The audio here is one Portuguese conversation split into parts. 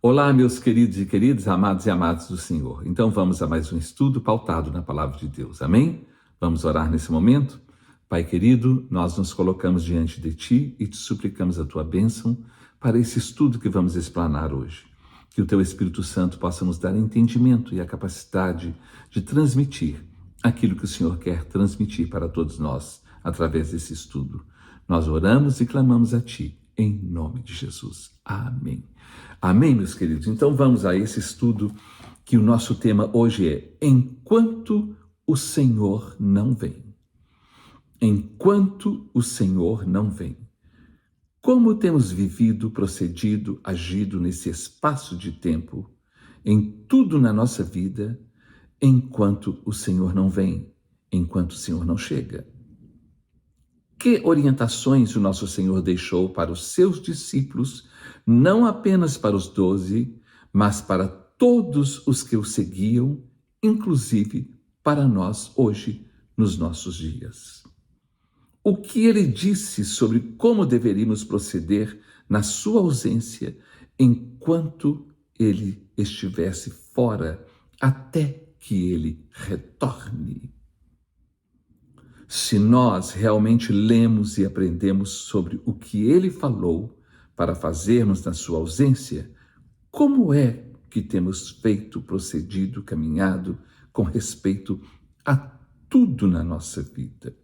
Olá, meus queridos e queridas, amados e amadas do Senhor. Então vamos a mais um estudo pautado na Palavra de Deus. Amém? Vamos orar nesse momento? Pai querido, nós nos colocamos diante de Ti e te suplicamos a Tua bênção para esse estudo que vamos explanar hoje. Que o Teu Espírito Santo possa nos dar entendimento e a capacidade de transmitir aquilo que o Senhor quer transmitir para todos nós através desse estudo. Nós oramos e clamamos a Ti, em nome de Jesus. Amém. Amém, meus queridos. Então vamos a esse estudo que o nosso tema hoje é Enquanto o Senhor não vem. Enquanto o Senhor não vem. Como temos vivido, procedido, agido nesse espaço de tempo, em tudo na nossa vida, enquanto o Senhor não vem, enquanto o Senhor não chega? Que orientações o nosso Senhor deixou para os seus discípulos, não apenas para os 12, mas para todos os que o seguiam, inclusive para nós hoje, nos nossos dias? O que ele disse sobre como deveríamos proceder na sua ausência enquanto ele estivesse fora, até que ele retorne? Se nós realmente lemos e aprendemos sobre o que ele falou para fazermos na sua ausência, como é que temos feito, procedido, caminhado com respeito a tudo na nossa vida?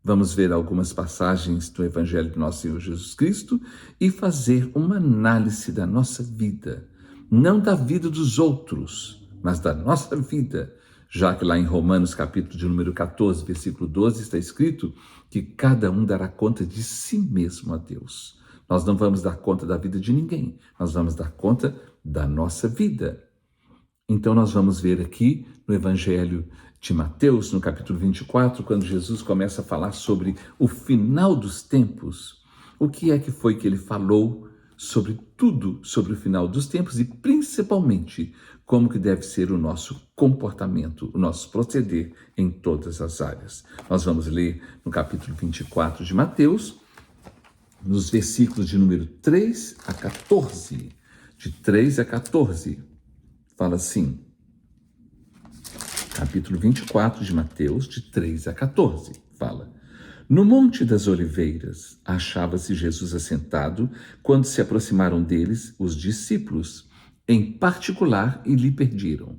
Vamos ver algumas passagens do Evangelho do nosso Senhor Jesus Cristo e fazer uma análise da nossa vida, não da vida dos outros, mas da nossa vida, já que lá em Romanos, capítulo de número 14, versículo 12, está escrito que cada um dará conta de si mesmo a Deus. Nós não vamos dar conta da vida de ninguém, nós vamos dar conta da nossa vida. Então nós vamos ver aqui no Evangelho de Mateus, no capítulo 24, quando Jesus começa a falar sobre o final dos tempos, o que é que foi que ele falou sobre tudo sobre o final dos tempos e principalmente como que deve ser o nosso comportamento, o nosso proceder em todas as áreas. Nós vamos ler no capítulo 24 de Mateus, nos versículos de número 3 a 14. De 3 a 14, fala assim, capítulo 24 de Mateus, de 3 a 14, fala: No Monte das Oliveiras, achava-se Jesus assentado quando se aproximaram deles os discípulos, em particular, e lhe pediram.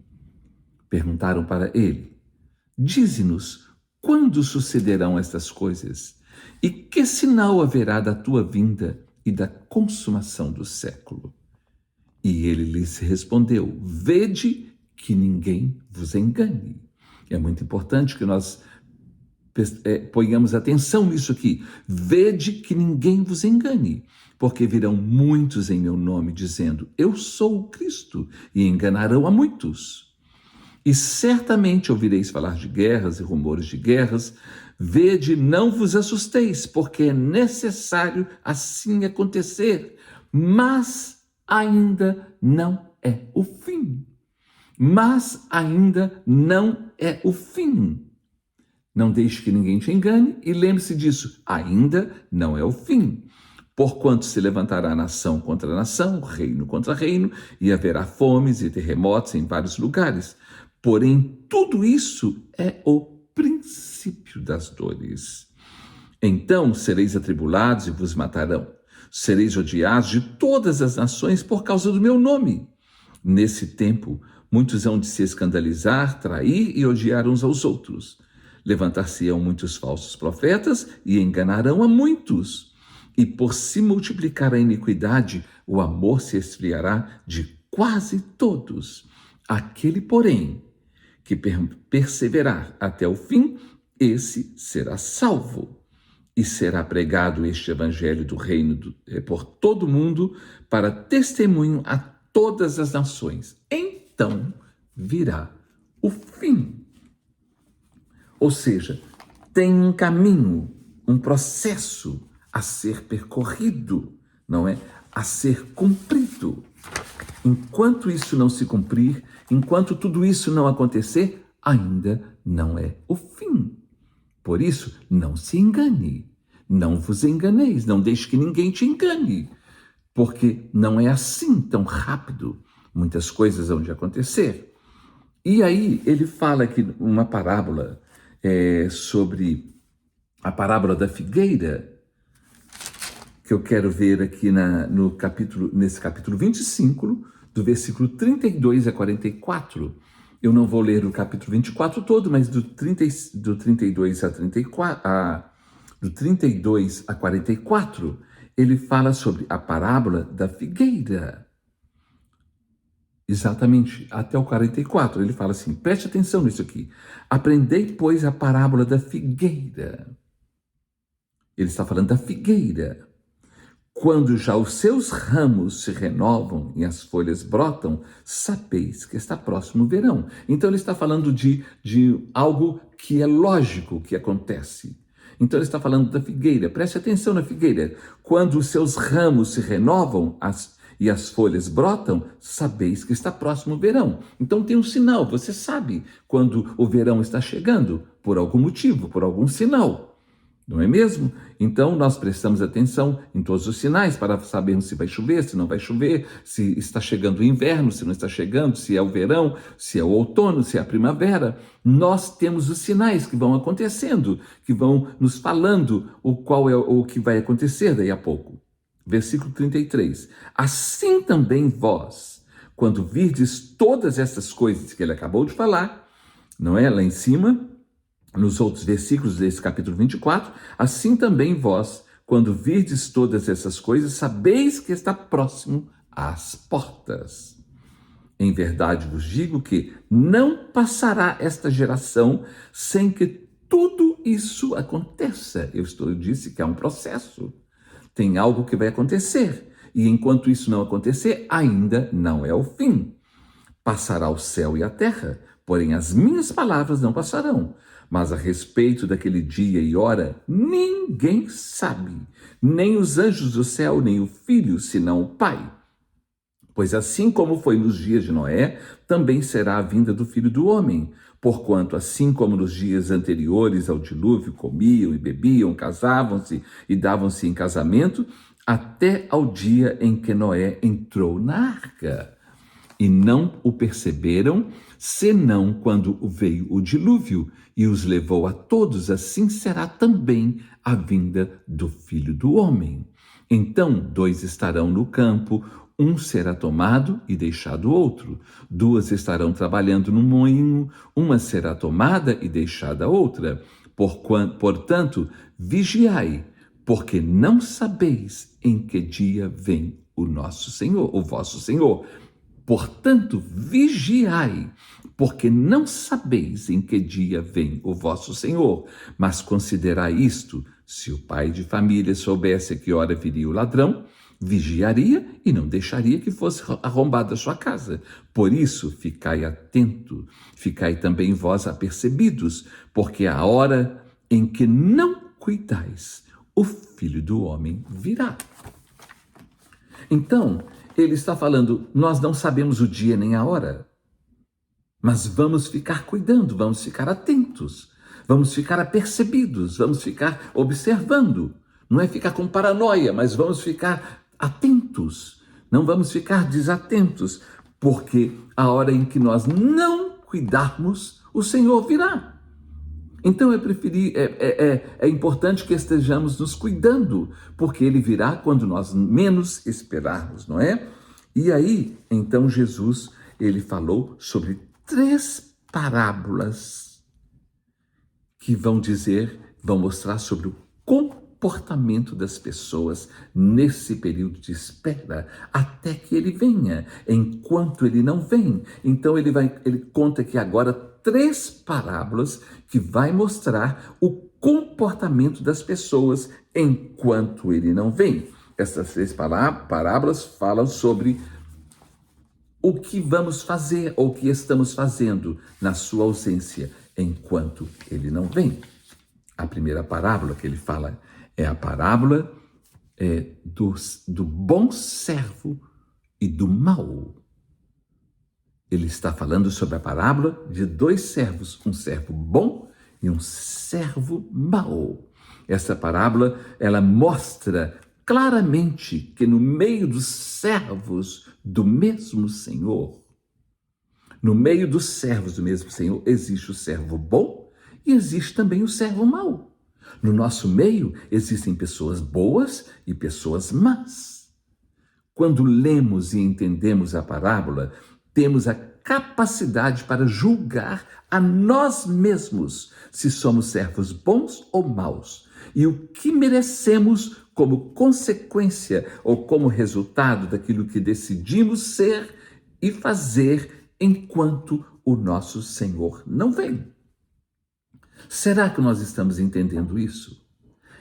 Perguntaram para ele: Dize-nos, quando sucederão estas coisas? E que sinal haverá da tua vinda e da consumação do século? E ele lhes respondeu: Vede que ninguém vos engane. É muito importante que nós ponhamos atenção nisso aqui. Vede que ninguém vos engane, porque virão muitos em meu nome dizendo, eu sou o Cristo, e enganarão a muitos. E certamente ouvireis falar de guerras e rumores de guerras. Vede, não vos assusteis, porque é necessário assim acontecer, mas ainda não é o fim. Mas ainda não é o fim. Não deixe que ninguém te engane e lembre-se disso, ainda não é o fim. Porquanto se levantará nação contra nação, reino contra reino, e haverá fomes e terremotos em vários lugares. Porém, tudo isso é o princípio das dores. Então sereis atribulados e vos matarão. Sereis odiados de todas as nações por causa do meu nome. Nesse tempo, muitos hão de se escandalizar, trair e odiar uns aos outros. Levantar-se-ão muitos falsos profetas e enganarão a muitos. E por se multiplicar a iniquidade, o amor se esfriará de quase todos. Aquele, porém, que perseverar até o fim, esse será salvo. E será pregado este evangelho do reino por todo o mundo para testemunho a todas as nações. Então virá o fim. Ou seja, tem um caminho, um processo a ser percorrido, não é? A ser cumprido. Enquanto isso não se cumprir, enquanto tudo isso não acontecer, ainda não é o fim. Por isso, não se engane, não vos enganeis, não deixe que ninguém te engane. porque não é assim tão rápido. Muitas coisas vão de acontecer. E aí ele fala aqui uma parábola sobre a parábola da figueira, que eu quero ver aqui nesse capítulo 25, do versículo 32 a 44. Eu não vou ler o capítulo 24 todo, mas do 32 a 34, do 32 a 44, ele fala sobre a parábola da figueira. Exatamente, até o 44, ele fala assim, preste atenção nisso aqui. Aprendei, pois, a parábola da figueira. Ele está falando da figueira. Quando já os seus ramos se renovam e as folhas brotam, sabeis que está próximo o verão. Então ele está falando de algo que é lógico que acontece. Então ele está falando da figueira. Preste atenção na figueira. Quando os seus ramos se renovam e as folhas brotam, sabeis que está próximo o verão. Então tem um sinal, você sabe quando o verão está chegando, por algum motivo, por algum sinal. Não é mesmo? Então nós prestamos atenção em todos os sinais para sabermos se vai chover, se não vai chover, se está chegando o inverno, se não está chegando, se é o verão, se é o outono, se é a primavera. Nós temos os sinais que vão acontecendo, que vão nos falando qual é o que vai acontecer daí a pouco. Versículo 33. Assim também vós, quando virdes todas essas coisas que ele acabou de falar, não é? Lá em cima, nos outros versículos desse capítulo 24, assim também vós, quando virdes todas essas coisas, sabeis que está próximo às portas. Em verdade vos digo que não passará esta geração sem que tudo isso aconteça. Eu disse que é um processo. Tem algo que vai acontecer. E enquanto isso não acontecer, ainda não é o fim. Passará o céu e a terra, porém as minhas palavras não passarão. Mas a respeito daquele dia e hora, ninguém sabe, nem os anjos do céu, nem o Filho, senão o Pai. Pois assim como foi nos dias de Noé, também será a vinda do Filho do Homem. Porquanto, assim como nos dias anteriores ao dilúvio, comiam e bebiam, casavam-se e davam-se em casamento, até ao dia em que Noé entrou na arca. E não o perceberam, senão quando veio o dilúvio e os levou a todos, assim será também a vinda do Filho do Homem. Então 2 estarão no campo, um será tomado e deixado outro. 2 estarão trabalhando no moinho, uma será tomada e deixada outra. Portanto, vigiai, porque não sabeis em que dia vem o nosso Senhor, o vosso Senhor. Portanto, vigiai, porque não sabeis em que dia vem o vosso Senhor. Mas considerai isto: se o pai de família soubesse a que hora viria o ladrão, vigiaria e não deixaria que fosse arrombada a sua casa. Por isso, ficai atento, ficai também vós apercebidos, porque a hora em que não cuidais, o Filho do Homem virá. Então, ele está falando, nós não sabemos o dia nem a hora, mas vamos ficar cuidando, vamos ficar atentos, vamos ficar apercebidos, vamos ficar observando. Não é ficar com paranoia, mas vamos ficar atentos, não vamos ficar desatentos, porque a hora em que nós não cuidarmos, o Senhor virá. Então é importante que estejamos nos cuidando, porque ele virá quando nós menos esperarmos, não é? E aí, então Jesus, ele falou sobre 3 parábolas que vão mostrar sobre o comportamento das pessoas nesse período de espera, até que ele venha. Enquanto ele não vem, então ele conta aqui agora 3 parábolas que vai mostrar o comportamento das pessoas enquanto ele não vem. Essas 3 parábolas falam sobre o que vamos fazer ou o que estamos fazendo na sua ausência enquanto ele não vem. A primeira parábola que ele fala é a parábola do bom servo e do mau. Ele está falando sobre a parábola de 2 servos, um servo bom e um servo mau. Essa parábola, ela mostra claramente que no meio dos servos do mesmo Senhor, no meio dos servos do mesmo Senhor, existe o servo bom e existe também o servo mau. No nosso meio existem pessoas boas e pessoas más. Quando lemos e entendemos a parábola, temos a capacidade para julgar a nós mesmos se somos servos bons ou maus e o que merecemos como consequência ou como resultado daquilo que decidimos ser e fazer enquanto o nosso Senhor não vem. Será que nós estamos entendendo isso?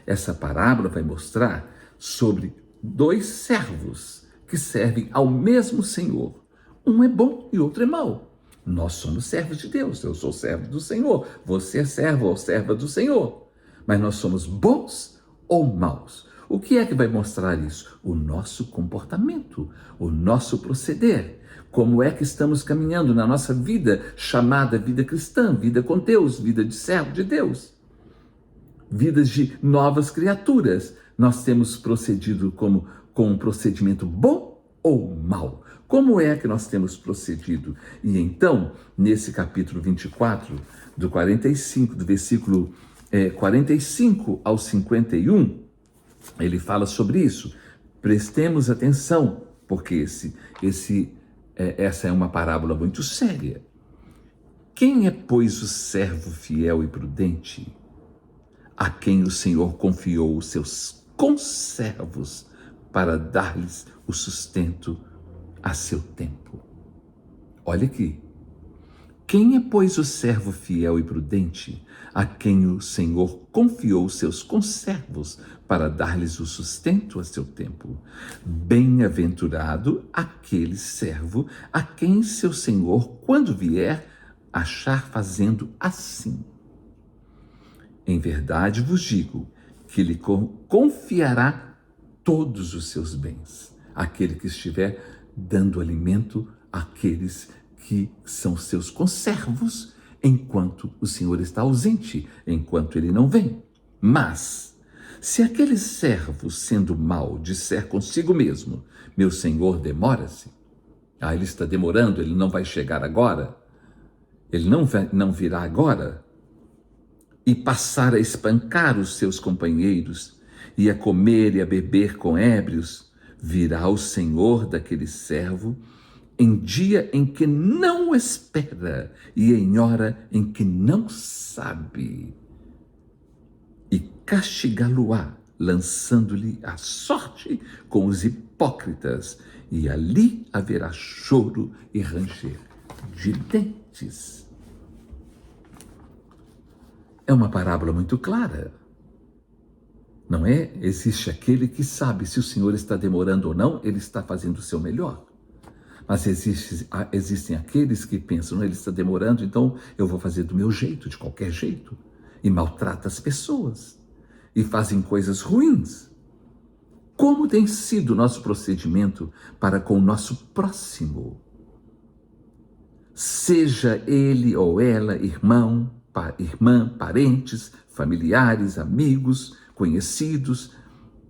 Essa parábola vai mostrar sobre dois servos que servem ao mesmo Senhor. Um é bom e outro é mau. Nós somos servos de Deus, eu sou servo do Senhor, você é servo ou serva do Senhor. Mas nós somos bons ou maus? O que é que vai mostrar isso? O nosso comportamento, o nosso proceder. Como é que estamos caminhando na nossa vida chamada vida cristã, vida com Deus, vida de servo de Deus, vidas de novas criaturas. Nós temos procedido com um procedimento bom ou mau? Como é que nós temos procedido? E então, nesse capítulo 24, do 45, do versículo 45 ao 51, ele fala sobre isso. Prestemos atenção, porque essa é uma parábola muito séria. Quem é, pois, o servo fiel e prudente, a quem o Senhor confiou os seus conservos para dar-lhes o sustento a seu tempo? Olha aqui. Quem é, pois, o servo fiel e prudente, a quem o Senhor confiou os seus conservos para dar-lhes o sustento a seu tempo? Bem-aventurado aquele servo a quem seu Senhor, quando vier, achar fazendo assim. Em verdade vos digo que lhe confiará todos os seus bens, aquele que estiver dando alimento àqueles que são seus conservos, enquanto o Senhor está ausente, enquanto ele não vem. Mas, se aquele servo, sendo mau, disser consigo mesmo, meu Senhor demora-se, ele está demorando, ele não vai chegar agora, ele não virá agora, e passar a espancar os seus companheiros, e a comer e a beber com ébrios, virá o Senhor daquele servo em dia em que não espera e em hora em que não sabe, e castigá-lo-á, lançando-lhe a sorte com os hipócritas, e ali haverá choro e ranger de dentes. É uma parábola muito clara, não é? Existe aquele que sabe se o Senhor está demorando ou não, ele está fazendo o seu melhor. Mas existem aqueles que pensam, ele está demorando, então eu vou fazer do meu jeito, de qualquer jeito, e maltrata as pessoas, e fazem coisas ruins. Como tem sido o nosso procedimento para com o nosso próximo? Seja ele ou ela irmã, parentes, familiares, amigos, conhecidos,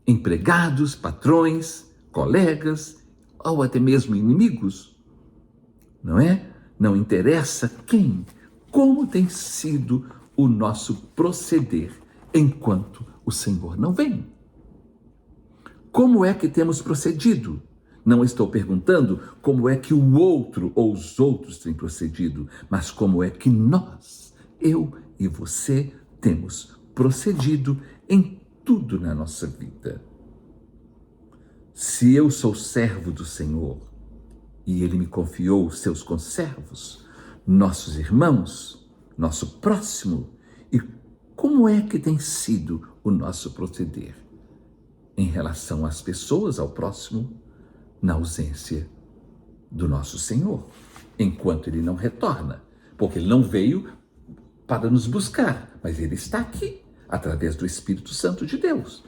empregados, patrões, colegas, ou até mesmo inimigos, não é? Não interessa quem, como tem sido o nosso proceder enquanto o Senhor não vem. Como é que temos procedido? Não estou perguntando como é que o outro ou os outros têm procedido, mas como é que nós, eu e você, temos procedido em tudo na nossa vida. Se eu sou servo do Senhor e Ele me confiou os seus conservos, nossos irmãos, nosso próximo, e como é que tem sido o nosso proceder em relação às pessoas, ao próximo, na ausência do nosso Senhor, enquanto Ele não retorna, porque Ele não veio para nos buscar, mas Ele está aqui, através do Espírito Santo de Deus.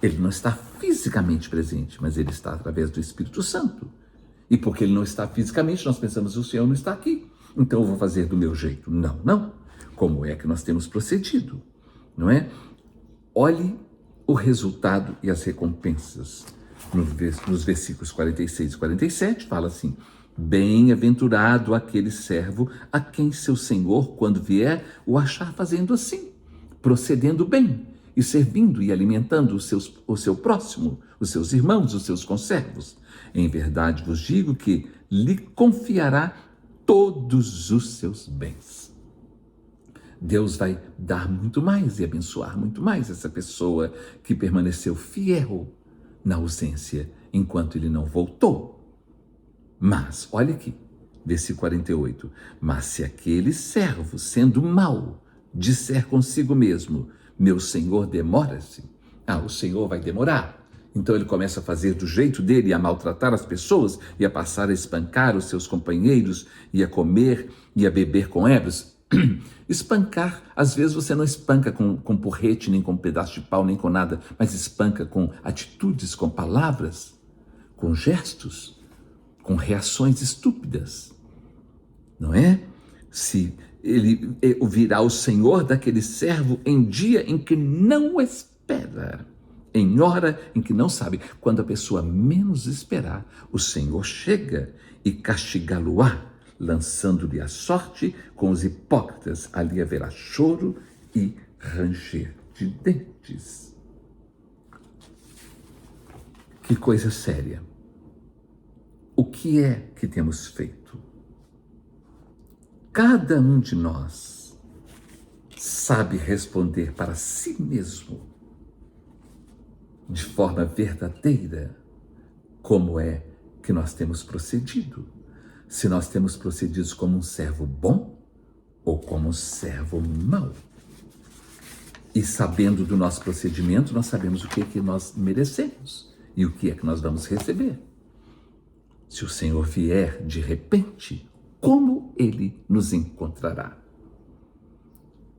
Ele não está fisicamente presente, mas ele está através do Espírito Santo. E porque ele não está fisicamente, nós pensamos, o Senhor não está aqui, então eu vou fazer do meu jeito. Não. Como é que nós temos procedido? Não é? Olhe o resultado e as recompensas. Nos versículos 46 e 47 fala assim: bem-aventurado aquele servo a quem seu senhor, quando vier, o achar fazendo assim, procedendo bem e servindo e alimentando o seu próximo, os seus irmãos, os seus conservos. Em verdade vos digo que lhe confiará todos os seus bens. Deus vai dar muito mais e abençoar muito mais essa pessoa que permaneceu fiel na ausência enquanto ele não voltou. Mas, olha aqui, versículo 48, mas se aquele servo, sendo mau, disser consigo mesmo, meu senhor demora-se, o senhor vai demorar. Então ele começa a fazer do jeito dele, a maltratar as pessoas, e a passar a espancar os seus companheiros, e a comer e a beber com ébrios. Espancar, às vezes você não espanca com porrete, nem com pedaço de pau, nem com nada, mas espanca com atitudes, com palavras, com gestos, com reações estúpidas, não é? Se ele virá o Senhor daquele servo em dia em que não espera, em hora em que não sabe, quando a pessoa menos esperar, o Senhor chega e castigá-lo-á, lançando-lhe a sorte com os hipócritas. Ali haverá choro e ranger de dentes. Que coisa séria. O que é que temos feito? Cada um de nós sabe responder para si mesmo de forma verdadeira como é que nós temos procedido. Se nós temos procedido como um servo bom ou como um servo mau. E sabendo do nosso procedimento, nós sabemos o que é que nós merecemos e o que é que nós vamos receber. Se o Senhor vier de repente, como Ele nos encontrará?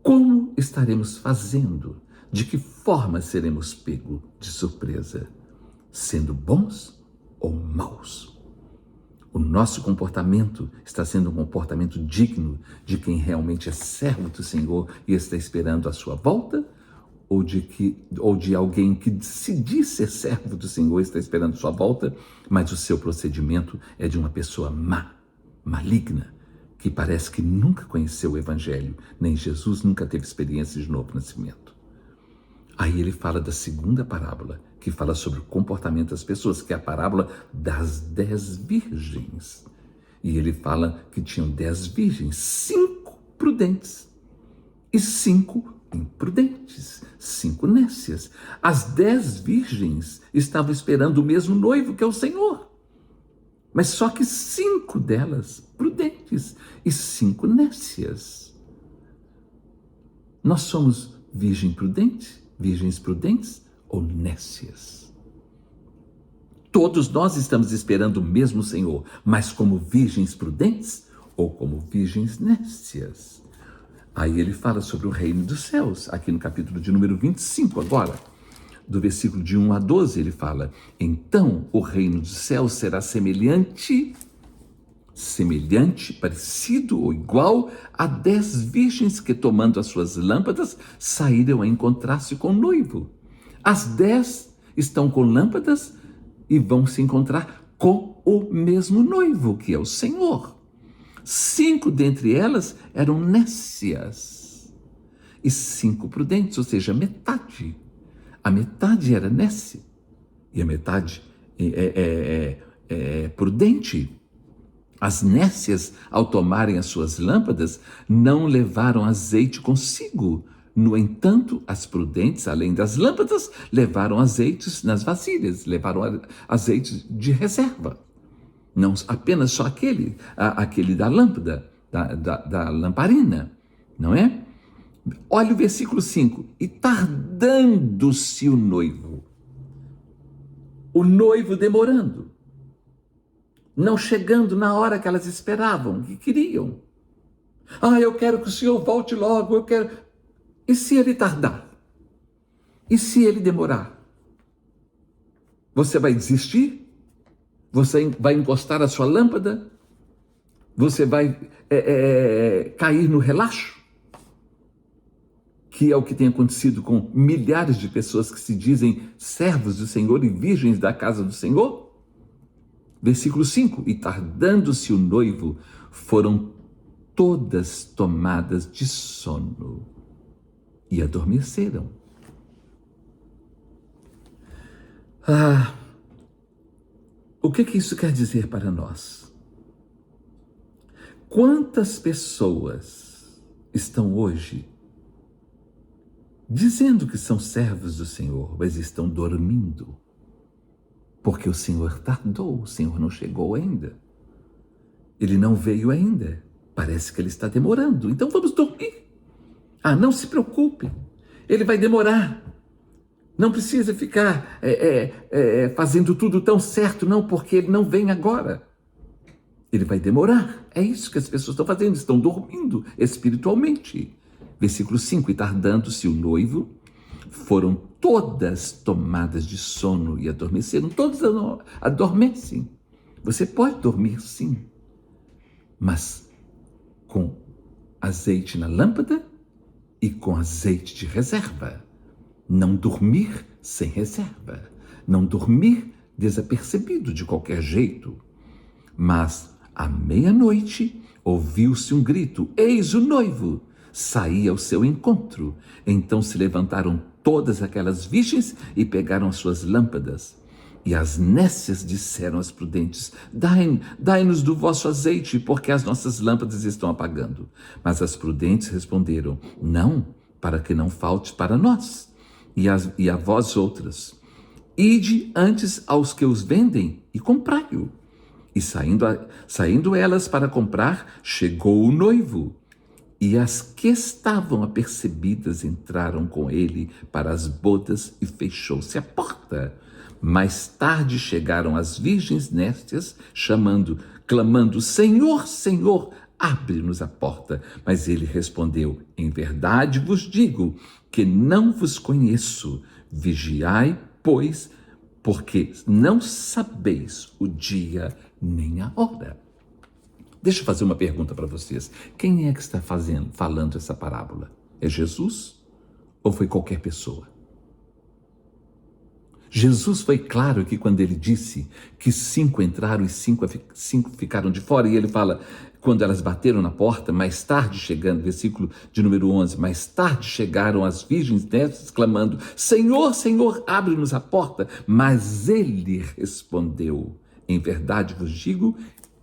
Como estaremos fazendo? De que forma seremos pegos de surpresa? Sendo bons ou maus? O nosso comportamento está sendo um comportamento digno de quem realmente é servo do Senhor e está esperando a sua volta? Ou de alguém que se diz ser servo do Senhor e está esperando sua volta, mas o seu procedimento é de uma pessoa má, maligna, que parece que nunca conheceu o Evangelho, nem Jesus, nunca teve experiência de novo nascimento. Aí ele fala da segunda parábola, que fala sobre o comportamento das pessoas, que é a parábola das 10 virgens. E ele fala que tinham 10 virgens, 5 prudentes e 5 imprudentes, 5 nécias. As 10 virgens estavam esperando o mesmo noivo, que é o Senhor. Mas só que 5 delas prudentes e 5 nécias. Nós somos virgens prudentes ou nécias? Todos nós estamos esperando o mesmo Senhor, mas como virgens prudentes ou como virgens nécias? Aí ele fala sobre o reino dos céus, aqui no capítulo de número 25 agora. Do versículo de 1 a 12 ele fala: então o reino dos céus será semelhante, parecido ou igual a 10 virgens que, tomando as suas lâmpadas, saíram a encontrar-se com o noivo. As 10 estão com lâmpadas e vão se encontrar com o mesmo noivo, que é o Senhor. 5 dentre elas eram nécias e 5 prudentes, ou seja, metade. A metade era nécia e a metade é prudente. As nécias, ao tomarem as suas lâmpadas, não levaram azeite consigo. No entanto, as prudentes, além das lâmpadas, levaram azeites nas vasilhas, levaram azeite de reserva. Não apenas só aquele da lâmpada, da lamparina, não é? Olha o versículo 5. E tardando-se o noivo demorando, não chegando na hora que elas esperavam, que queriam. Eu quero que o Senhor volte logo, eu quero. E se ele tardar? E se ele demorar? Você vai desistir? Você vai encostar a sua lâmpada? Você vai cair no relaxo? que é o que tem acontecido com milhares de pessoas que se dizem servos do Senhor e virgens da casa do Senhor? Versículo 5, e tardando-se o noivo, foram todas tomadas de sono e adormeceram. O que isso quer dizer para nós? Quantas pessoas estão hoje dizendo que são servos do Senhor, mas estão dormindo? Porque o Senhor tardou, o Senhor não chegou ainda. Ele não veio ainda. Parece que ele está demorando. Então vamos dormir. Não se preocupe. Ele vai demorar. Não precisa ficar fazendo tudo tão certo, não, porque ele não vem agora. Ele vai demorar. É isso que as pessoas estão fazendo. Estão dormindo espiritualmente. Versículo 5. E tardando-se o noivo, foram todas tomadas de sono e adormeceram. Todas adormecem. Você pode dormir, sim, mas com azeite na lâmpada e com azeite de reserva. Não dormir sem reserva. Não dormir desapercebido de qualquer jeito. Mas à meia-noite ouviu-se um grito: eis o noivo! Saía ao seu encontro. Então se levantaram todas aquelas virgens e pegaram as suas lâmpadas. E as nécias disseram às prudentes: dai-nos do vosso azeite, porque as nossas lâmpadas estão apagando. Mas as prudentes responderam: não, para que não falte para nós e a vós outras. Ide antes aos que os vendem e comprai-o. E saindo elas para comprar, chegou o noivo. E as que estavam apercebidas entraram com ele para as bodas e fechou-se a porta. Mais tarde chegaram as virgens nécias, clamando: Senhor, Senhor, abre-nos a porta. Mas ele respondeu: em verdade vos digo que não vos conheço. Vigiai, pois, porque não sabeis o dia nem a hora. Deixa eu fazer uma pergunta para vocês. Quem é que está falando essa parábola? É Jesus ou foi qualquer pessoa? Jesus foi claro que quando ele disse que 5 entraram e 5 ficaram de fora, e ele fala, quando elas bateram na porta, mais tarde chegando, versículo de número 11, mais tarde chegaram as virgens nécias clamando: Senhor, Senhor, abre-nos a porta. Mas ele respondeu: em verdade vos digo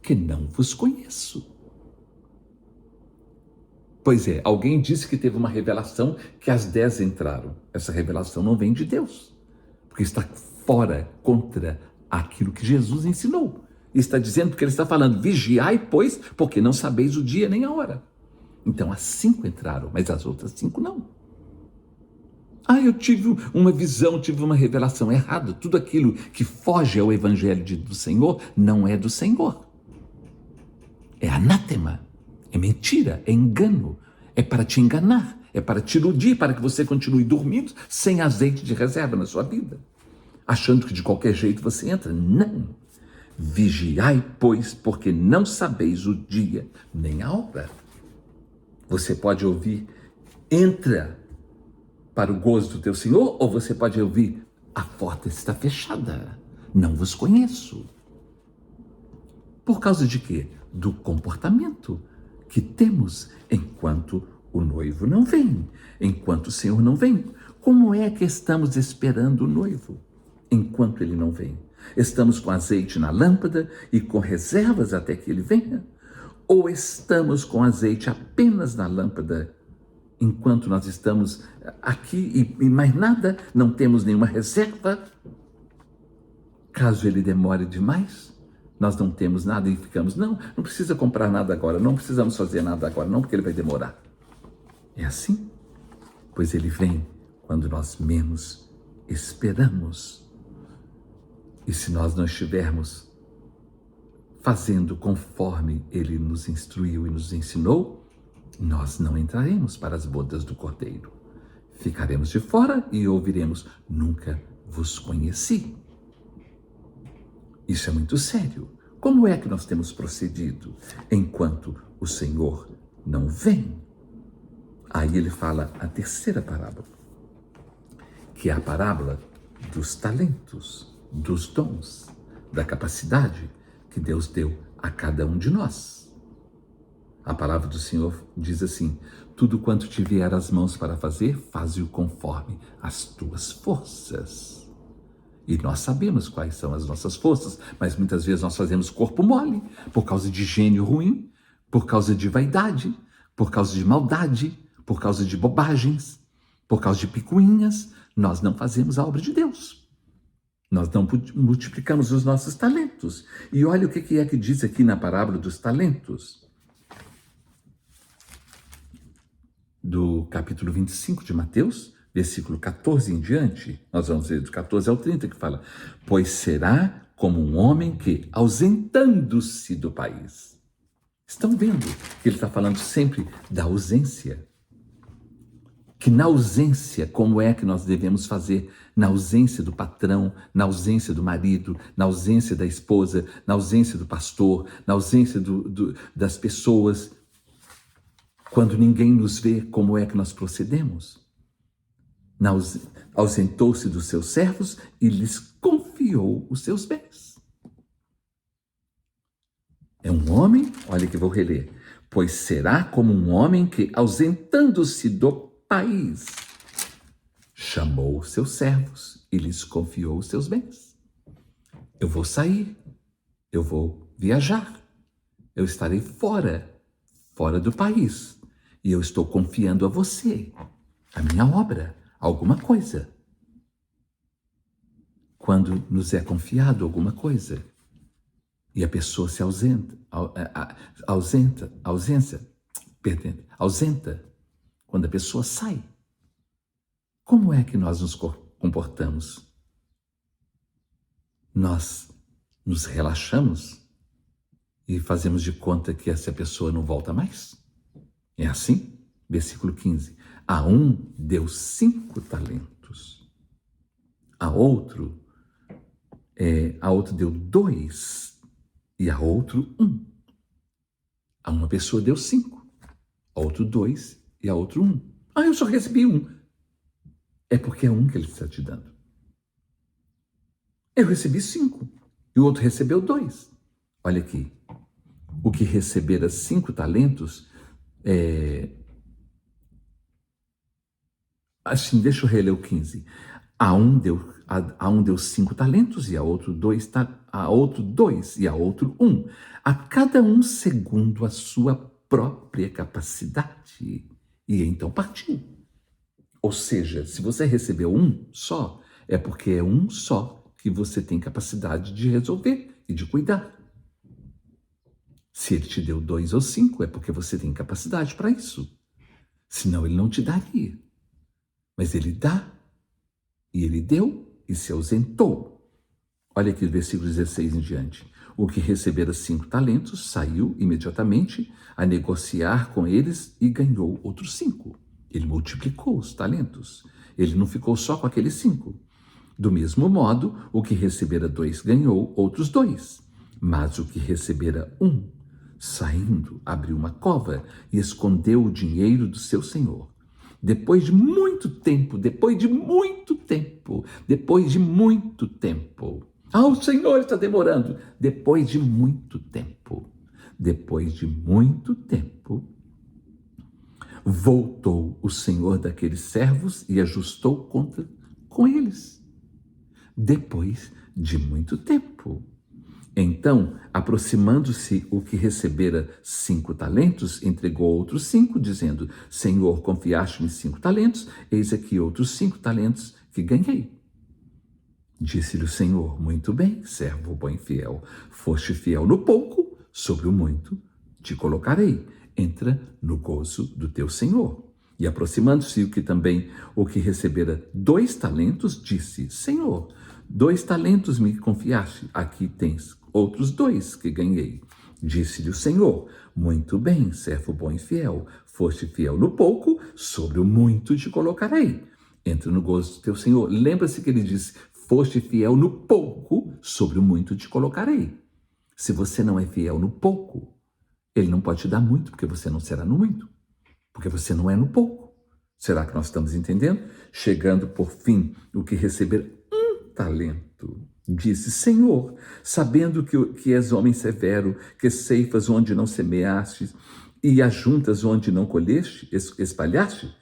que não vos conheço. Pois é, alguém disse que teve uma revelação que as 10 entraram. Essa revelação não vem de Deus, porque está fora, contra aquilo que Jesus ensinou. Está dizendo, porque ele está falando: vigiai, pois, porque não sabeis o dia nem a hora. Então as 5 entraram, mas as outras 5 não. Eu tive uma visão, tive uma revelação errada. Tudo aquilo que foge ao evangelho do Senhor não é do Senhor. É anátema, é mentira, é engano, é para te enganar, é para te iludir, para que você continue dormindo sem azeite de reserva na sua vida, achando que de qualquer jeito você entra. Não. Vigiai, pois, porque não sabeis o dia nem a hora. Você pode ouvir: entra para o gozo do teu Senhor, ou você pode ouvir: a porta está fechada, não vos conheço. Por causa de quê? Do comportamento que temos enquanto o noivo não vem, enquanto o Senhor não vem. Como é que estamos esperando o noivo enquanto ele não vem? Estamos com azeite na lâmpada e com reservas até que ele venha? Ou estamos com azeite apenas na lâmpada enquanto nós estamos aqui e mais nada, não temos nenhuma reserva? Caso ele demore demais, nós não temos nada e ficamos: não precisa comprar nada agora, não precisamos fazer nada agora, não, porque ele vai demorar. É assim? Pois ele vem quando nós menos esperamos. E se nós não estivermos fazendo conforme ele nos instruiu e nos ensinou, nós não entraremos para as bodas do Cordeiro. Ficaremos de fora e ouviremos: nunca vos conheci. Isso é muito sério. Como é que nós temos procedido enquanto o Senhor não vem? Aí ele fala a terceira parábola, que é a parábola dos talentos, dos dons, da capacidade que Deus deu a cada um de nós. A palavra do Senhor diz assim: tudo quanto te vier às mãos para fazer, faze-o conforme as tuas forças. E nós sabemos quais são as nossas forças, mas muitas vezes nós fazemos corpo mole, por causa de gênio ruim, por causa de vaidade, por causa de maldade, por causa de bobagens, por causa de picuinhas. Nós não fazemos a obra de Deus. Nós não multiplicamos os nossos talentos. E olha o que é que diz aqui na parábola dos talentos, do capítulo 25 de Mateus, versículo 14 em diante. Nós vamos ler do 14 ao 30, que fala: pois será como um homem que, ausentando-se do país. Estão vendo que ele está falando sempre da ausência? Que na ausência, como é que nós devemos fazer? Na ausência do patrão, na ausência do marido, na ausência da esposa, na ausência do pastor, na ausência das pessoas. Quando ninguém nos vê, como é que nós procedemos? Ausentou-se dos seus servos e lhes confiou os seus bens. É um homem, olha que vou reler, pois será como um homem que, ausentando-se do país, chamou os seus servos e lhes confiou os seus bens. Eu vou sair, eu vou viajar, eu estarei fora do país, e eu estou confiando a você, a minha obra, alguma coisa. Quando nos é confiado alguma coisa, e a pessoa se ausenta, quando a pessoa sai, como é que nós nos comportamos? Nós nos relaxamos e fazemos de conta que essa pessoa não volta mais? É assim? Versículo 15. A um deu 5 talentos. A outro deu 2 e a outro 1. A uma pessoa deu 5, a outro 2 e a outro 1. Ah, eu só recebi 1. É porque é 1 que ele está te dando. Eu recebi 5 e o outro recebeu 2. Olha aqui. O que recebera 5 talentos, assim, deixa eu reler o 15. A um deu 5 talentos, e a outro 2, a outro 2 e a outro 1. A cada um segundo a sua própria capacidade. E então partiu. Ou seja, se você recebeu 1 só, é porque é 1 só que você tem capacidade de resolver e de cuidar. Se ele te deu 2 ou 5, é porque você tem capacidade para isso. Senão ele não te daria. Mas ele dá, e ele deu e se ausentou. Olha aqui o versículo 16 em diante. O que recebera 5 talentos saiu imediatamente a negociar com eles e ganhou outros 5. Ele multiplicou os talentos. Ele não ficou só com aqueles 5. Do mesmo modo, o que recebera 2 ganhou outros 2. Mas o que recebera 1, saindo, abriu uma cova e escondeu o dinheiro do seu senhor. Depois de muito tempo, ah, o Senhor está demorando. Depois de muito tempo, voltou o Senhor daqueles servos e ajustou conta com eles. Depois de muito tempo. Então, aproximando-se o que recebera 5 talentos, entregou outros 5, dizendo: Senhor, confiaste-me 5 talentos, eis aqui outros 5 talentos que ganhei. Disse-lhe o Senhor: muito bem, servo bom e fiel. Foste fiel no pouco, sobre o muito te colocarei. Entra no gozo do teu Senhor. E aproximando-se o que recebera 2 talentos, disse: Senhor, 2 talentos me confiaste, aqui tens outros 2 que ganhei. Disse-lhe o Senhor: muito bem, servo bom e fiel. Foste fiel no pouco, sobre o muito te colocarei. Entra no gozo do teu Senhor. Lembra-se que ele disse: foste fiel no pouco, sobre o muito te colocarei. Se você não é fiel no pouco, ele não pode te dar muito, porque você não será no muito. porque você não é no pouco. Será que nós estamos entendendo? Chegando por fim o que receber um talento. Disse: Senhor, sabendo que és homem severo, que ceifas onde não semeaste e ajuntas onde não colheste, espalhaste,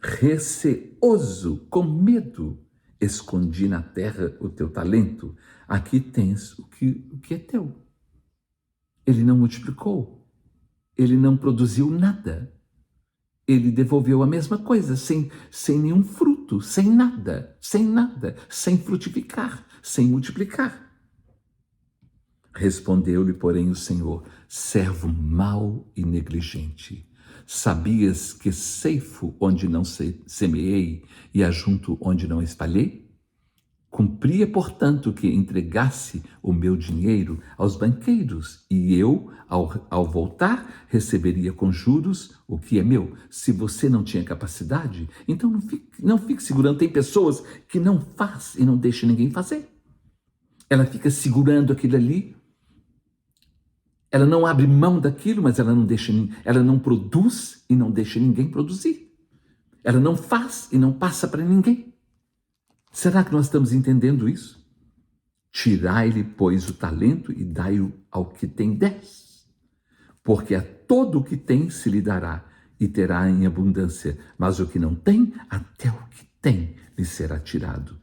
receoso, com medo, escondi na terra o teu talento. Aqui tens o que é teu. Ele não multiplicou, ele não produziu nada. Ele devolveu a mesma coisa, sem nenhum fruto, sem nada, sem frutificar, sem multiplicar. Respondeu-lhe, porém, o Senhor: servo mau e negligente. Sabias que ceifo onde não semeei e ajunto onde não espalhei? Cumpria, portanto, que entregasse o meu dinheiro aos banqueiros, e eu, ao voltar, receberia com juros o que é meu. Se você não tinha capacidade, então não fique segurando. Tem pessoas que não faz e não deixa ninguém fazer. Ela fica segurando aquilo ali, ela não abre mão daquilo, mas ela não produz e não deixa ninguém produzir. Ela não faz e não passa para ninguém. Será que nós estamos entendendo isso? Tirai-lhe, pois, o talento e dai-o ao que tem 10. Porque a todo o que tem se lhe dará e terá em abundância, mas o que não tem, até o que tem lhe será tirado.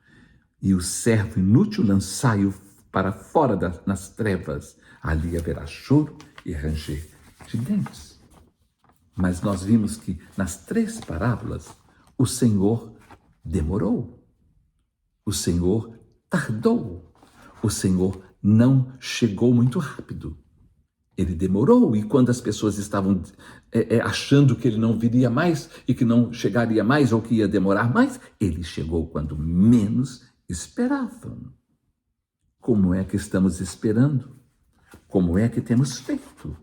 E o servo inútil lançai-o para fora nas trevas, ali haverá choro e ranger de dentes. Mas nós vimos que nas 3 parábolas o Senhor demorou. O Senhor tardou, o Senhor não chegou muito rápido. Ele demorou, e quando as pessoas estavam achando que ele não viria mais e que não chegaria mais ou que ia demorar mais, ele chegou quando menos esperavam. Como é que estamos esperando? Como é que temos feito?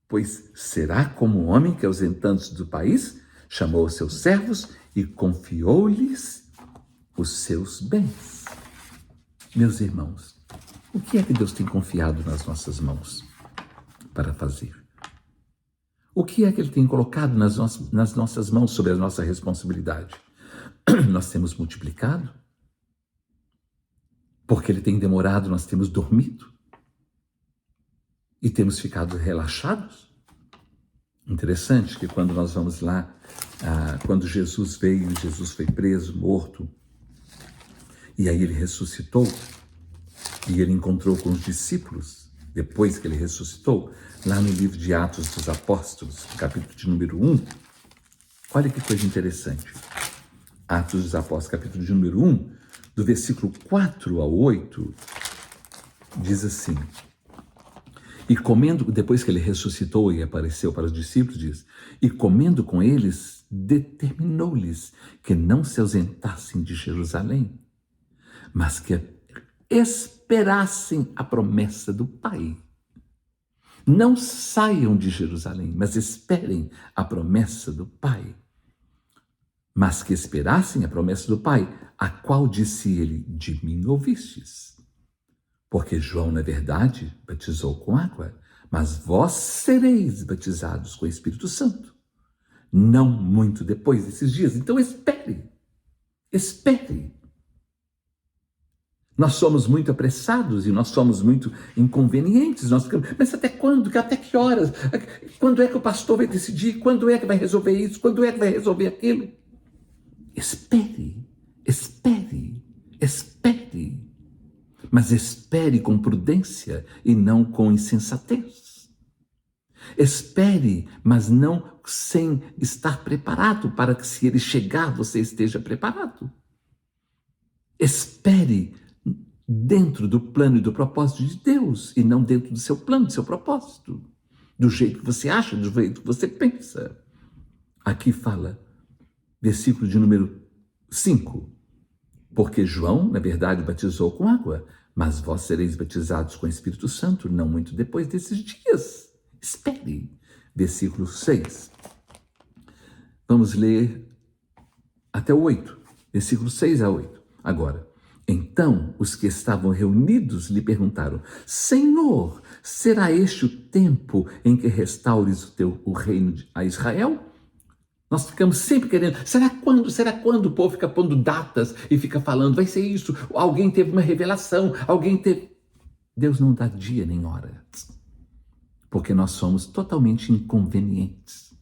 Pois será como um homem que, ausentando-se do país, chamou os seus servos e confiou-lhes os seus bens. Meus irmãos, o que é que Deus tem confiado nas nossas mãos para fazer? O que é que Ele tem colocado nas nossas mãos sobre a nossa responsabilidade? Nós temos multiplicado? Porque Ele tem demorado, nós temos dormido? E temos ficado relaxados? Interessante que quando nós vamos lá, quando Jesus veio, Jesus foi preso, morto, e aí ele ressuscitou, e ele encontrou com os discípulos, depois que ele ressuscitou, lá no livro de Atos dos Apóstolos, capítulo de número 1. Olha que coisa interessante. Atos dos Apóstolos, capítulo de número 1, do versículo 4 ao 8, diz assim: e comendo, depois que ele ressuscitou e apareceu para os discípulos, diz: e comendo com eles, determinou-lhes que não se ausentassem de Jerusalém, mas que esperassem a promessa do Pai. Não saiam de Jerusalém, mas esperem a promessa do Pai. Mas que esperassem a promessa do Pai, a qual disse ele: de mim ouvistes. Porque João, na verdade, batizou com água, mas vós sereis batizados com o Espírito Santo, não muito depois desses dias. Então espere. Nós somos muito apressados e nós somos muito inconvenientes. Mas até quando? Até que horas? Quando é que o pastor vai decidir? Quando é que vai resolver isso? Quando é que vai resolver aquilo? Espere. Mas espere com prudência e não com insensatez. Espere, mas não sem estar preparado para que, se ele chegar, você esteja preparado. Espere dentro do plano e do propósito de Deus, e não dentro do seu plano, do seu propósito, do jeito que você acha, do jeito que você pensa. Aqui fala, versículo de número 5, porque João, na verdade, batizou com água, mas vós sereis batizados com o Espírito Santo, não muito depois desses dias. Espere. Versículo 6. Vamos ler até o 8, versículo 6 a 8. Agora, então os que estavam reunidos lhe perguntaram: Senhor, Será este o tempo em que restaures o reino a Israel? Nós ficamos sempre querendo, será quando? Será quando? O povo fica pondo datas e fica falando, vai ser isso, alguém teve uma revelação, alguém teve... Deus não dá dia nem hora, porque nós somos totalmente inconvenientes.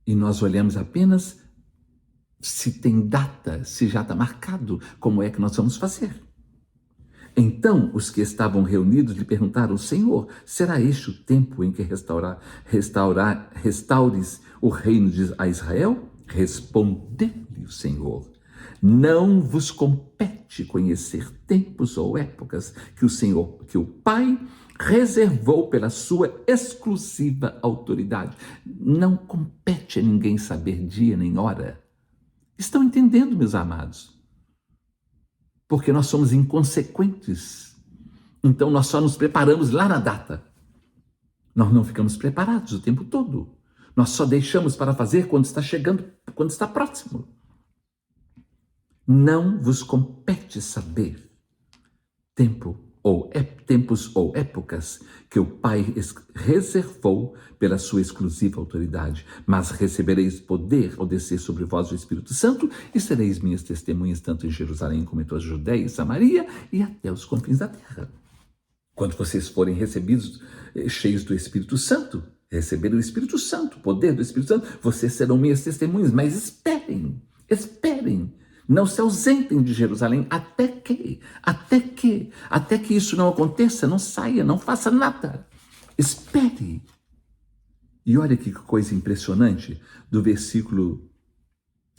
E nós olhamos apenas se tem data, se já está marcado, como é que nós vamos fazer. Então os que estavam reunidos lhe perguntaram, Senhor, será este o tempo em que restaures o reino a Israel? Respondeu-lhe o Senhor, não vos compete conhecer tempos ou épocas que o Pai reservou pela sua exclusiva autoridade. Não compete a ninguém saber dia nem hora. Estão entendendo, meus amados? Porque nós somos inconsequentes. Então nós só nos preparamos lá na data. Nós não ficamos preparados o tempo todo. Nós só deixamos para fazer quando está chegando, quando está próximo. Não vos compete saber tempos ou épocas que o Pai reservou pela sua exclusiva autoridade, mas recebereis poder ao descer sobre vós o Espírito Santo e sereis minhas testemunhas tanto em Jerusalém como em toda a Judéia e Samaria e até os confins da terra. Quando vocês forem recebidos, cheios do Espírito Santo, receberem o Espírito Santo, o poder do Espírito Santo, vocês serão minhas testemunhas, mas esperem, não se ausentem de Jerusalém até que isso não aconteça, não saia, não faça nada. Espere. E olha que coisa impressionante, do versículo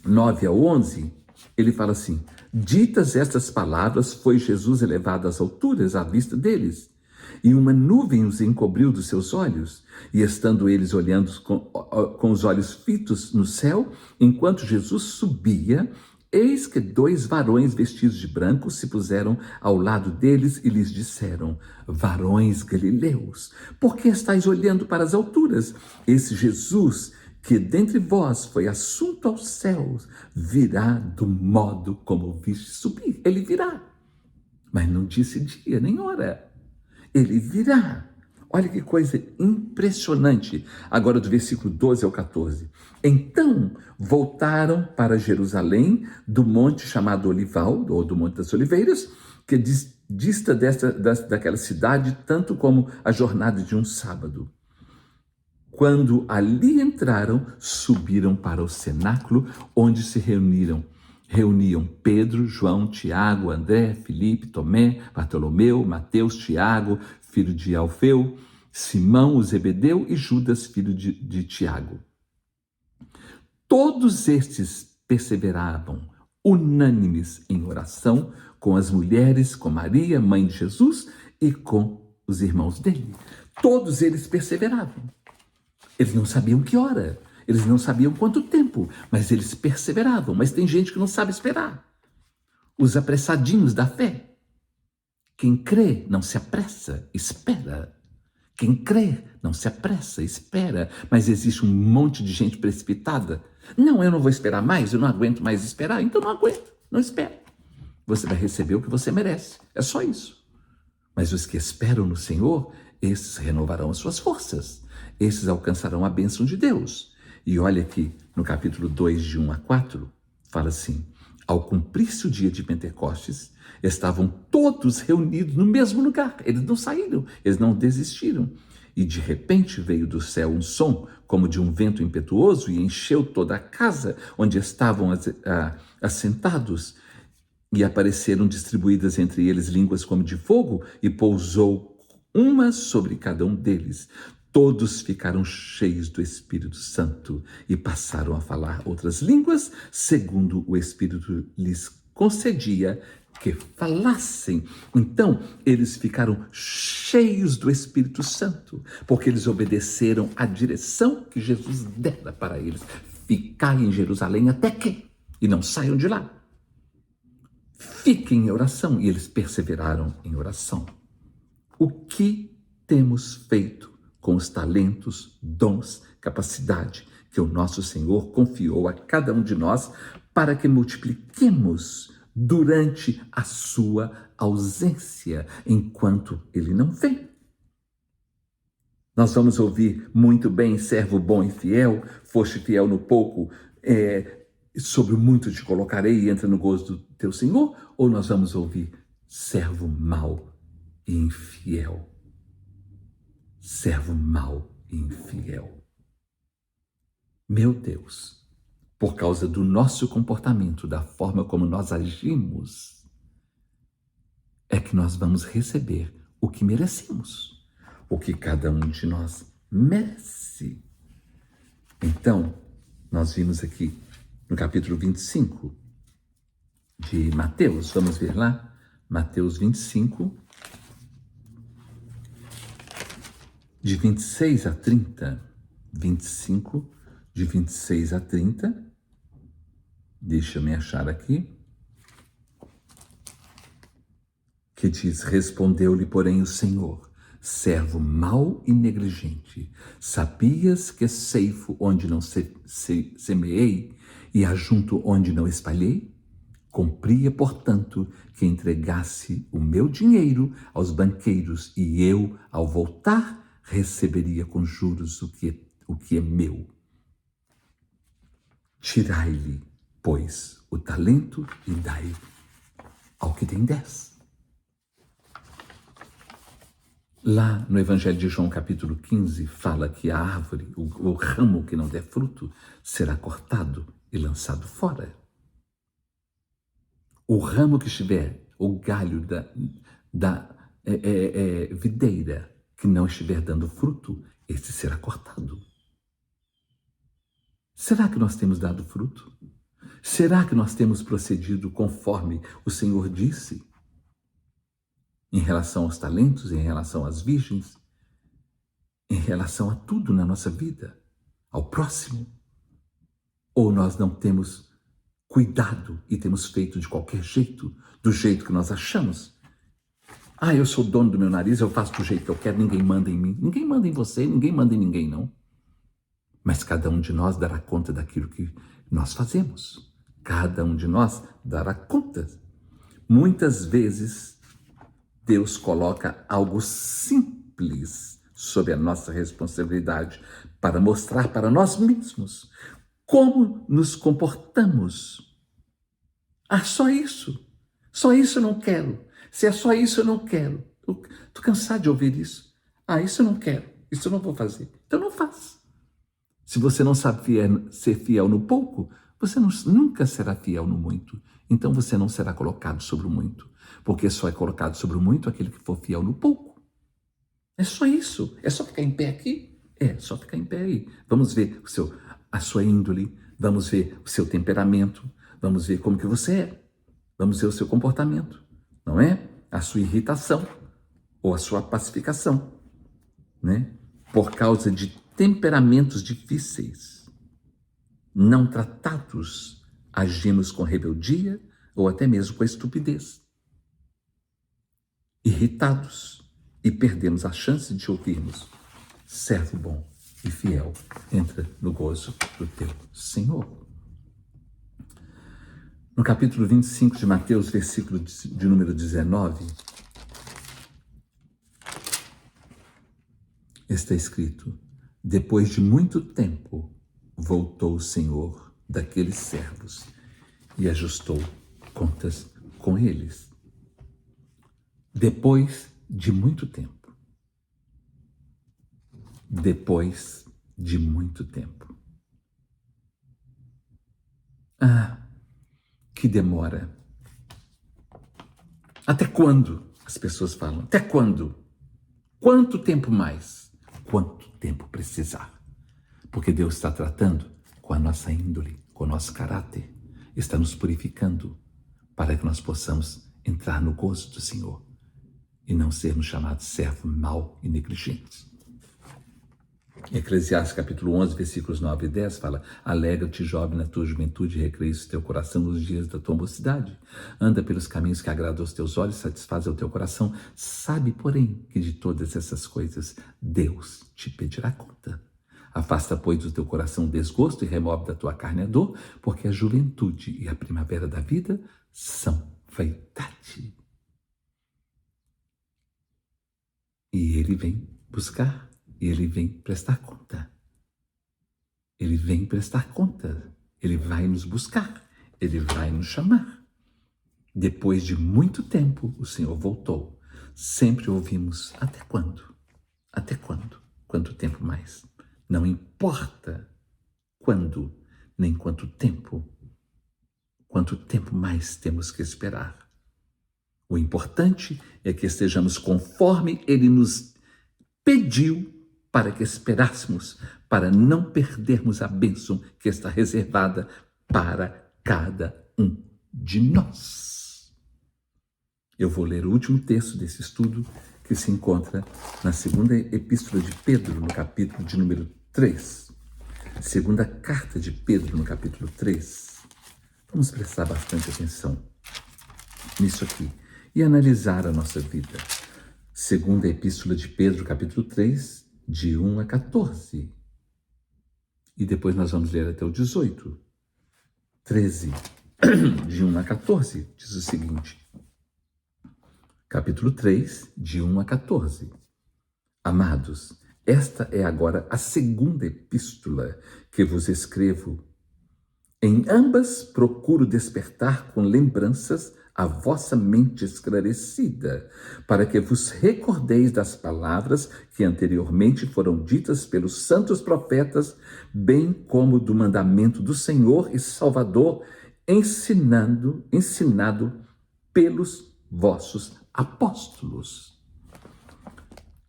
9 ao 11, ele fala assim, ditas estas palavras, foi Jesus elevado às alturas à vista deles, e uma nuvem os encobriu dos seus olhos, e estando eles olhando com os olhos fitos no céu, enquanto Jesus subia, eis que 2 varões vestidos de branco se puseram ao lado deles e lhes disseram, varões galileus, por que estáis olhando para as alturas? Esse Jesus, que dentre vós foi assunto aos céus, virá do modo como viste subir. Ele virá, mas não disse dia nem hora. Ele virá. Olha que coisa impressionante. Agora do versículo 12 ao 14. Então voltaram para Jerusalém do monte chamado Olival, ou do Monte das Oliveiras, que dista daquela cidade tanto como a jornada de um sábado. Quando ali entraram, subiram para o cenáculo, onde se reuniam Pedro, João, Tiago, André, Filipe, Tomé, Bartolomeu, Mateus, Tiago, filho de Alfeu, Simão, o Zebedeu e Judas, filho de Tiago. Todos estes perseveravam, unânimes em oração, com as mulheres, com Maria, mãe de Jesus, e com os irmãos dele. Todos eles perseveravam. Eles não sabiam que hora, eles não sabiam quanto tempo, mas eles perseveravam. Mas tem gente que não sabe esperar. Os apressadinhos da fé. Quem crê não se apressa, espera. Quem crê não se apressa, espera. Mas existe um monte de gente precipitada. Não, eu não vou esperar mais, eu não aguento mais esperar. Então não aguento, não espero. Você vai receber o que você merece. É só isso. Mas os que esperam no Senhor, esses renovarão as suas forças. Esses alcançarão a bênção de Deus. E olha aqui, no capítulo 2, de 1 a 4, fala assim, ao cumprir-se o dia de Pentecostes, estavam todos reunidos no mesmo lugar. Eles não saíram, eles não desistiram. E de repente veio do céu um som, como de um vento impetuoso, e encheu toda a casa onde estavam assentados. E apareceram distribuídas entre eles línguas como de fogo, e pousou uma sobre cada um deles. Todos ficaram cheios do Espírito Santo e passaram a falar outras línguas, segundo o Espírito lhes concedia que falassem. Então, eles ficaram cheios do Espírito Santo, porque eles obedeceram à direção que Jesus dera para eles. Ficai em Jerusalém até que, e não saiam de lá. Fiquem em oração, e eles perseveraram em oração. O que temos feito com os talentos, dons, capacidade que o nosso Senhor confiou a cada um de nós para que multipliquemos durante a sua ausência, enquanto ele não vem. Nós vamos ouvir muito bem, servo bom e fiel, foste fiel no pouco, sobre o muito te colocarei e entra no gozo do teu Senhor? Ou nós vamos ouvir servo mau e infiel? Servo mau e infiel. Meu Deus, por causa do nosso comportamento, da forma como nós agimos, é que nós vamos receber o que merecemos, o que cada um de nós merece. Então, nós vimos aqui no capítulo 25 de Mateus, vamos ver lá, Mateus 25, de 26 a 30, 25, de 26 a 30, deixa eu me achar aqui, que diz, respondeu-lhe, porém, o Senhor, servo mau e negligente, sabias que ceifo onde não semeei e ajunto onde não espalhei? Cumpria, portanto, que entregasse o meu dinheiro aos banqueiros e eu, ao voltar, receberia com juros o que é meu. Tirai-lhe, pois, o talento e dai ao que tem 10. Lá no Evangelho de João, capítulo 15, fala que a árvore, o ramo que não der fruto, será cortado e lançado fora. O ramo que estiver, o galho da videira, que não estiver dando fruto, esse será cortado. Será que nós temos dado fruto? Será que nós temos procedido conforme o Senhor disse? Em relação aos talentos, em relação às virgens, em relação a tudo na nossa vida, ao próximo? Ou nós não temos cuidado e temos feito de qualquer jeito, do jeito que nós achamos? Ah, eu sou dono do meu nariz, eu faço do jeito que eu quero, ninguém manda em mim. Ninguém manda em você, ninguém manda em ninguém, não. Mas cada um de nós dará conta daquilo que nós fazemos. Cada um de nós dará conta. Muitas vezes, Deus coloca algo simples sob a nossa responsabilidade para mostrar para nós mesmos como nos comportamos. Ah, só isso? Só isso eu não quero. Se é só isso, eu não quero. Estou cansado de ouvir isso. Ah, isso eu não quero. Isso eu não vou fazer. Então não faça. Se você não sabe ser fiel no pouco, você nunca será fiel no muito. Então você não será colocado sobre o muito. Porque só é colocado sobre o muito aquele que for fiel no pouco. É só isso. É só ficar em pé aqui? É só ficar em pé aí. Vamos ver a sua índole, vamos ver o seu temperamento, vamos ver como que você é. Vamos ver o seu comportamento, não é? A sua irritação ou a sua pacificação, né? Por causa de temperamentos difíceis, não tratados, agimos com rebeldia ou até mesmo com estupidez. Irritados e perdemos a chance de ouvirmos, servo bom e fiel, entra no gozo do teu Senhor. No capítulo 25 de Mateus, versículo de número 19, está escrito, depois de muito tempo, voltou o Senhor daqueles servos e ajustou contas com eles. Depois de muito tempo. Depois de muito tempo. Ah, que demora. Até quando? As pessoas falam. Até quando? Quanto tempo mais? Quanto tempo precisar? Porque Deus está tratando com a nossa índole, com o nosso caráter. Está nos purificando para que nós possamos entrar no gozo do Senhor e não sermos chamados servo mau e negligentes. Eclesiastes capítulo 11, versículos 9 e 10 fala, alegra-te, jovem, na tua juventude, e recreia-se o teu coração nos dias da tua mocidade. Anda pelos caminhos que agradam aos teus olhos, satisfaz o teu coração. Sabe, porém, que de todas essas coisas Deus te pedirá conta. Afasta, pois, do teu coração o desgosto e remove da tua carne a dor, porque a juventude e a primavera da vida são vaidade. E ele vem buscar, ele vem prestar conta. Ele vem prestar conta, ele vai nos buscar, ele vai nos chamar. Depois de muito tempo, o Senhor voltou. Sempre ouvimos, até quando? Até quando? Quanto tempo mais? Não importa quando, nem quanto tempo mais temos que esperar. O importante é que estejamos conforme Ele nos pediu para que esperássemos, para não perdermos a bênção que está reservada para cada um de nós. Eu vou ler o último texto desse estudo, que se encontra na segunda epístola de Pedro, no capítulo de número 3. Segunda carta de Pedro, no capítulo 3. Vamos prestar bastante atenção nisso aqui e analisar a nossa vida. Segunda epístola de Pedro, capítulo 3, de 1 a 14. E depois nós vamos ler até o 18. 13, de 1 a 14, diz o seguinte. Capítulo 3, de 1 a 14. Amados, esta é agora a segunda epístola que vos escrevo. Em ambas procuro despertar com lembranças a vossa mente esclarecida, para que vos recordeis das palavras que anteriormente foram ditas pelos santos profetas, bem como do mandamento do Senhor e Salvador, ensinado pelos vossos apóstolos.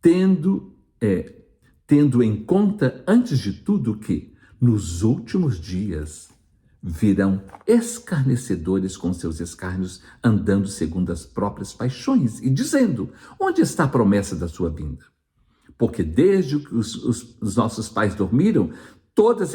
Tendo em conta, antes de tudo, que nos últimos dias virão escarnecedores com seus escárnios, andando segundo as próprias paixões e dizendo, onde está a promessa da sua vinda? Porque desde que os nossos pais dormiram, todas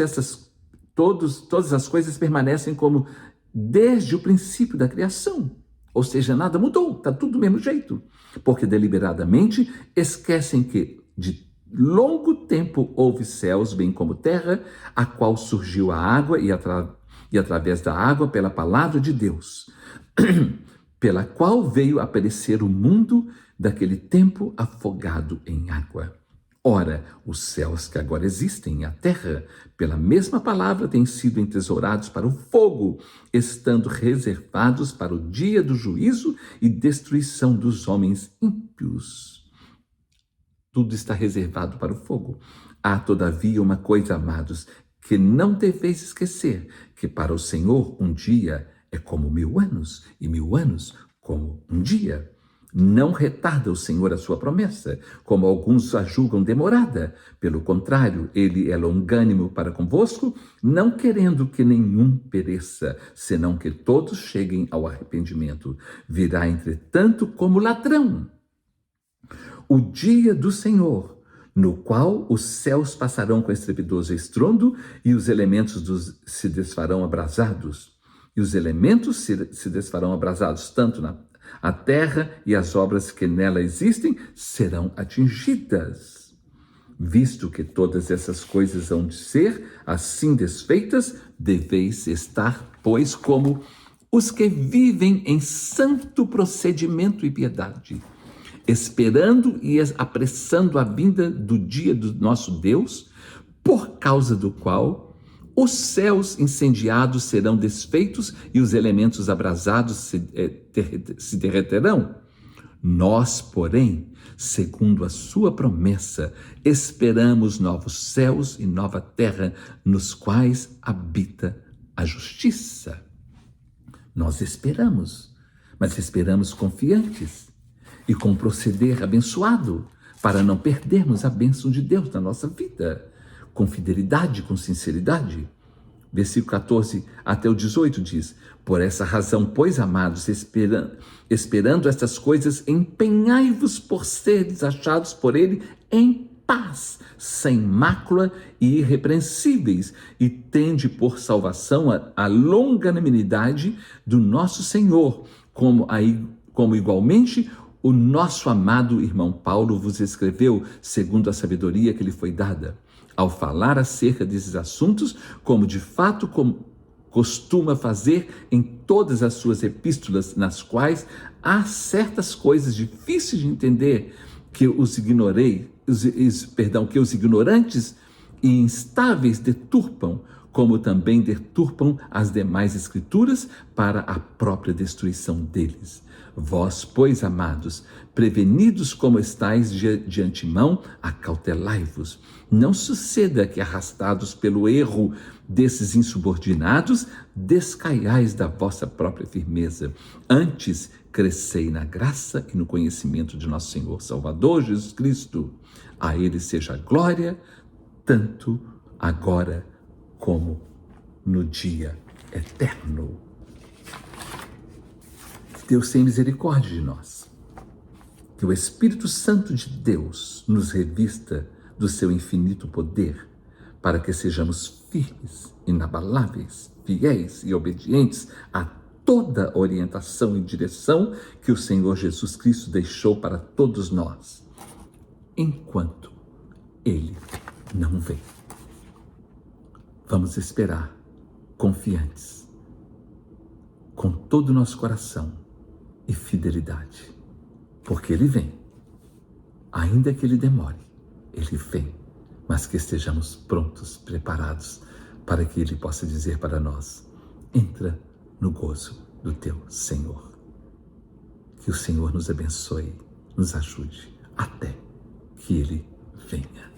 as coisas permanecem como desde o princípio da criação. Ou seja, nada mudou, está tudo do mesmo jeito. Porque deliberadamente esquecem que de longo tempo houve céus, bem como terra, a qual surgiu a água e através da água pela palavra de Deus, pela qual veio a perecer o mundo daquele tempo afogado em água. Ora, os céus que agora existem e a terra, pela mesma palavra, têm sido entesourados para o fogo, estando reservados para o dia do juízo e destruição dos homens ímpios. Tudo está reservado para o fogo. Há, todavia, uma coisa, amados, que não deveis esquecer, que para o Senhor um dia é como 1000 anos, e 1000 anos como um dia. Não retarda o Senhor a sua promessa, como alguns a julgam demorada. Pelo contrário, ele é longânimo para convosco, não querendo que nenhum pereça, senão que todos cheguem ao arrependimento. Virá, entretanto, como ladrão o dia do Senhor, no qual os céus passarão com estrepitoso estrondo e os elementos se desfarão abrasados. E os elementos se desfarão abrasados, tanto a terra e as obras que nela existem serão atingidas. Visto que todas essas coisas hão de ser assim desfeitas, deveis estar, pois, como os que vivem em santo procedimento e piedade, esperando e apressando a vinda do dia do nosso Deus, por causa do qual os céus incendiados serão desfeitos e os elementos abrasados se derreterão. Nós, porém, segundo a sua promessa, esperamos novos céus e nova terra, nos quais habita a justiça. Nós esperamos, mas esperamos confiantes e com proceder abençoado, para não perdermos a bênção de Deus na nossa vida, com fidelidade, com sinceridade. Versículo 14 até o 18 diz, por essa razão, pois, amados, esperando estas coisas, empenhai-vos por seres achados por ele em paz, sem mácula e irrepreensíveis, e tende por salvação a longanimidade do nosso Senhor, como igualmente o nosso amado irmão Paulo vos escreveu, segundo a sabedoria que lhe foi dada, ao falar acerca desses assuntos, como de fato costuma fazer em todas as suas epístolas, nas quais há certas coisas difíceis de entender que os ignorantes e instáveis deturpam, como também deturpam as demais escrituras para a própria destruição deles. Vós, pois, amados, prevenidos como estáis de antemão, acautelai-vos. Não suceda que, arrastados pelo erro desses insubordinados, descaiais da vossa própria firmeza. Antes, crescei na graça e no conhecimento de nosso Senhor Salvador Jesus Cristo. A Ele seja a glória, tanto agora como no dia eterno. Deus tem misericórdia de nós. Que o Espírito Santo de Deus nos revista do seu infinito poder, para que sejamos firmes, inabaláveis, fiéis e obedientes a toda orientação e direção que o Senhor Jesus Cristo deixou para todos nós, enquanto Ele não vem. Vamos esperar, confiantes, com todo o nosso coração e fidelidade, porque Ele vem. Ainda que Ele demore, Ele vem, mas que estejamos prontos, preparados, para que Ele possa dizer para nós: entra no gozo do teu Senhor. Que o Senhor nos abençoe, nos ajude, até que Ele venha.